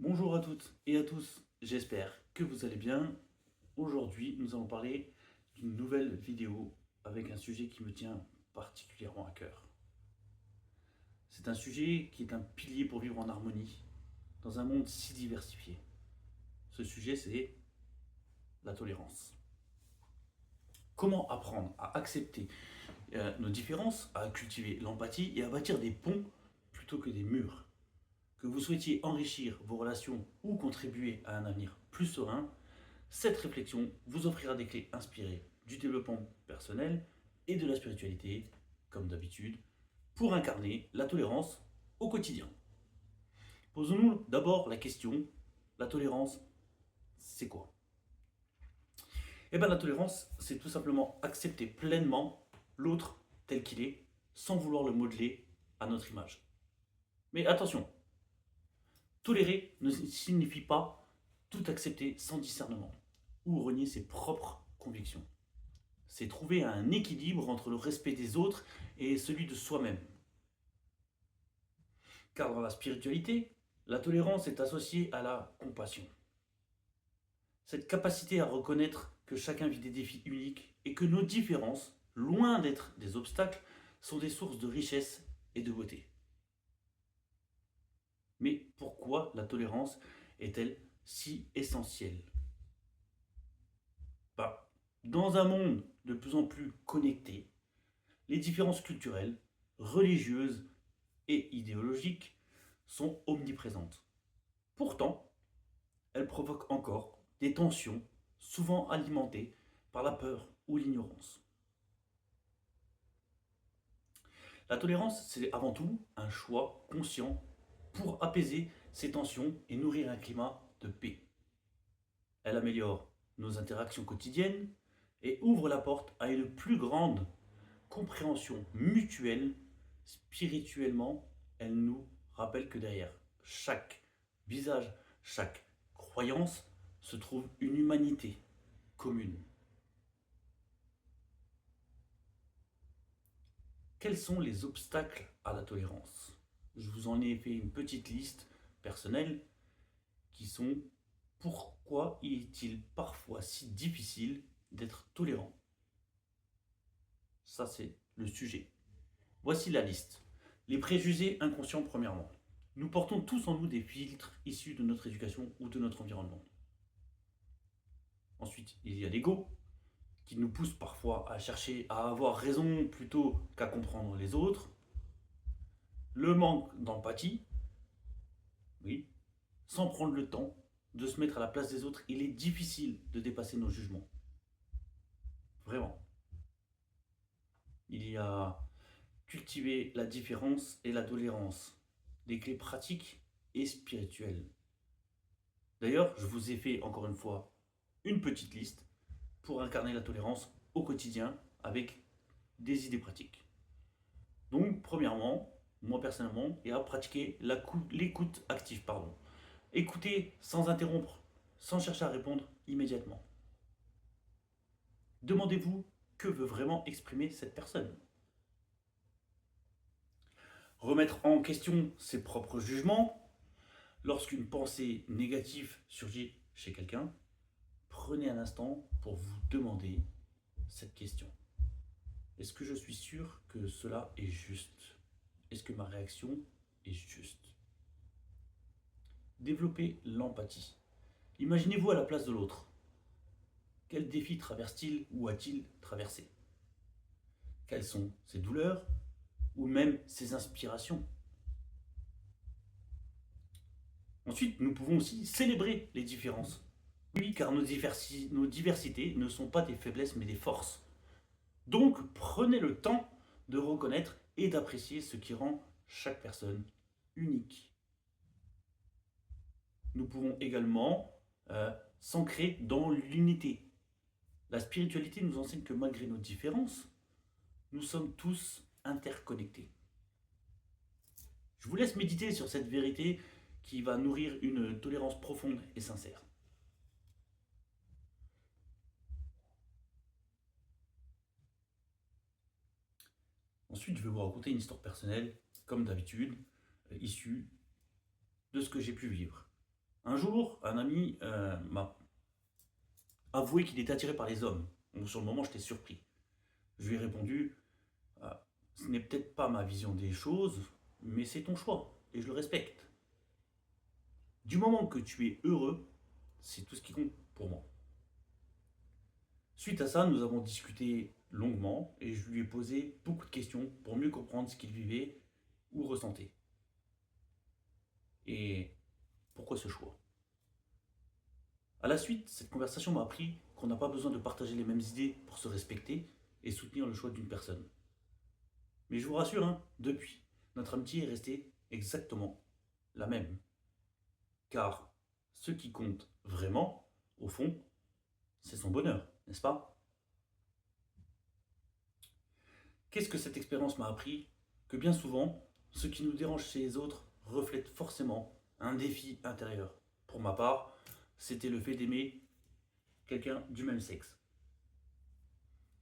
Bonjour à toutes et à tous, j'espère que vous allez bien. Aujourd'hui, nous allons parler d'une nouvelle vidéo avec un sujet qui me tient particulièrement à cœur. C'est un sujet qui est un pilier pour vivre en harmonie dans un monde si diversifié. Ce sujet, c'est la tolérance. Comment apprendre à accepter nos différences, à cultiver l'empathie et à bâtir des ponts plutôt que des murs. Que vous souhaitiez enrichir vos relations ou contribuer à un avenir plus serein, cette réflexion vous offrira des clés inspirées du développement personnel et de la spiritualité, comme d'habitude, pour incarner la tolérance au quotidien. Posons-nous d'abord la question, la tolérance, c'est quoi? Eh bien la tolérance, c'est tout simplement accepter pleinement l'autre tel qu'il est, sans vouloir le modeler à notre image. Mais attention, tolérer ne signifie pas tout accepter sans discernement ou renier ses propres convictions. C'est trouver un équilibre entre le respect des autres et celui de soi-même. Car dans la spiritualité, la tolérance est associée à la compassion. Cette capacité à reconnaître que chacun vit des défis uniques et que nos différences, loin d'être des obstacles, sont des sources de richesse et de beauté. Mais pourquoi la tolérance est-elle si essentielle? Bah, dans un monde de plus en plus connecté, les différences culturelles, religieuses et idéologiques sont omniprésentes. Pourtant, elles provoquent encore des tensions, souvent alimentées par la peur ou l'ignorance. La tolérance, c'est avant tout un choix conscient pour apaiser ces tensions et nourrir un climat de paix. Elle améliore nos interactions quotidiennes et ouvre la porte à une plus grande compréhension mutuelle. Spirituellement, elle nous rappelle que derrière chaque visage, chaque croyance se trouve une humanité commune. Quels sont les obstacles à la tolérance? Je vous en ai fait une petite liste personnelle qui sont: pourquoi est-il parfois si difficile d'être tolérant? Ça, c'est le sujet. Voici la liste. Les préjugés inconscients, premièrement. Nous portons tous en nous des filtres issus de notre éducation ou de notre environnement. Ensuite, il y a l'ego, qui nous pousse parfois à chercher à avoir raison plutôt qu'à comprendre les autres. Le manque d'empathie, oui, sans prendre le temps de se mettre à la place des autres, il est difficile de dépasser nos jugements. Vraiment. Il y a cultiver la différence et la tolérance, des clés pratiques et spirituelles. D'ailleurs, je vous ai fait encore une fois une petite liste pour incarner la tolérance au quotidien avec des idées pratiques. Donc, premièrement, moi personnellement, et à pratiquer l'écoute active. Écoutez sans interrompre, sans chercher à répondre immédiatement. Demandez-vous que veut vraiment exprimer cette personne. Remettre en question ses propres jugements. Lorsqu'une pensée négative surgit chez quelqu'un, prenez un instant pour vous demander cette question. Est-ce que je suis sûr que cela est juste? Est-ce que ma réaction est juste? Développez l'empathie. Imaginez-vous à la place de l'autre. Quel défi traverse-t-il ou a-t-il traversé? Quelles sont ses douleurs ou même ses inspirations? Ensuite, nous pouvons aussi célébrer les différences. Oui, car nos diversités ne sont pas des faiblesses mais des forces. Donc, prenez le temps de reconnaître et d'apprécier ce qui rend chaque personne unique. Nous pouvons également s'ancrer dans l'unité. La spiritualité nous enseigne que malgré nos différences, nous sommes tous interconnectés. Je vous laisse méditer sur cette vérité qui va nourrir une tolérance profonde et sincère. Ensuite, je vais vous raconter une histoire personnelle, comme d'habitude, issue de ce que j'ai pu vivre. Un jour, un ami m'a avoué qu'il était attiré par les hommes. Donc, sur le moment, j'étais surpris. Je lui ai répondu, euh, ce n'est peut-être pas ma vision des choses, mais c'est ton choix, et je le respecte. Du moment que tu es heureux, c'est tout ce qui compte pour moi. Suite à ça, nous avons discuté longuement et je lui ai posé beaucoup de questions pour mieux comprendre ce qu'il vivait ou ressentait. Et pourquoi ce choix? À la suite, cette conversation m'a appris qu'on n'a pas besoin de partager les mêmes idées pour se respecter et soutenir le choix d'une personne. Mais je vous rassure, hein, depuis, notre amitié est restée exactement la même. Car ce qui compte vraiment, au fond, c'est son bonheur, n'est-ce pas? Qu'est-ce que cette expérience m'a appris? Que bien souvent, ce qui nous dérange chez les autres reflète forcément un défi intérieur. Pour ma part, c'était le fait d'aimer quelqu'un du même sexe.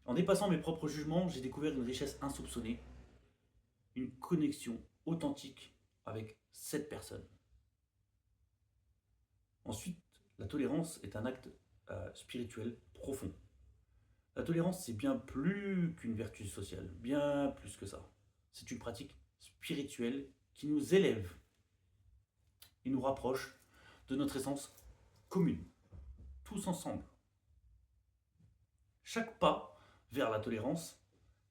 En dépassant mes propres jugements, j'ai découvert une richesse insoupçonnée, une connexion authentique avec cette personne. Ensuite, la tolérance est un acte spirituel profond. La tolérance, c'est bien plus qu'une vertu sociale, bien plus que ça. C'est une pratique spirituelle qui nous élève et nous rapproche de notre essence commune, tous ensemble. Chaque pas vers la tolérance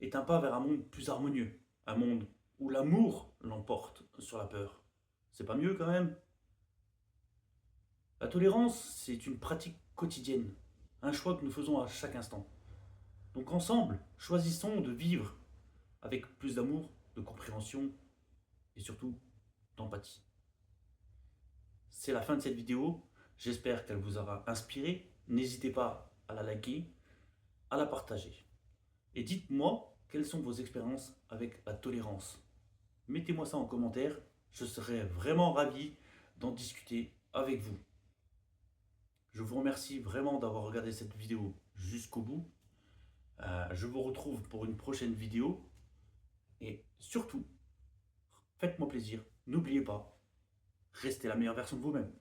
est un pas vers un monde plus harmonieux, un monde où l'amour l'emporte sur la peur. C'est pas mieux quand même? La tolérance, c'est une pratique quotidienne, un choix que nous faisons à chaque instant. Donc ensemble, choisissons de vivre avec plus d'amour, de compréhension et surtout d'empathie. C'est la fin de cette vidéo. J'espère qu'elle vous aura inspiré. N'hésitez pas à la liker, à la partager. Et dites-moi quelles sont vos expériences avec la tolérance. Mettez-moi ça en commentaire. Je serais vraiment ravi d'en discuter avec vous. Je vous remercie vraiment d'avoir regardé cette vidéo jusqu'au bout. Je vous retrouve pour une prochaine vidéo. Et surtout, faites-moi plaisir. N'oubliez pas, restez la meilleure version de vous-même.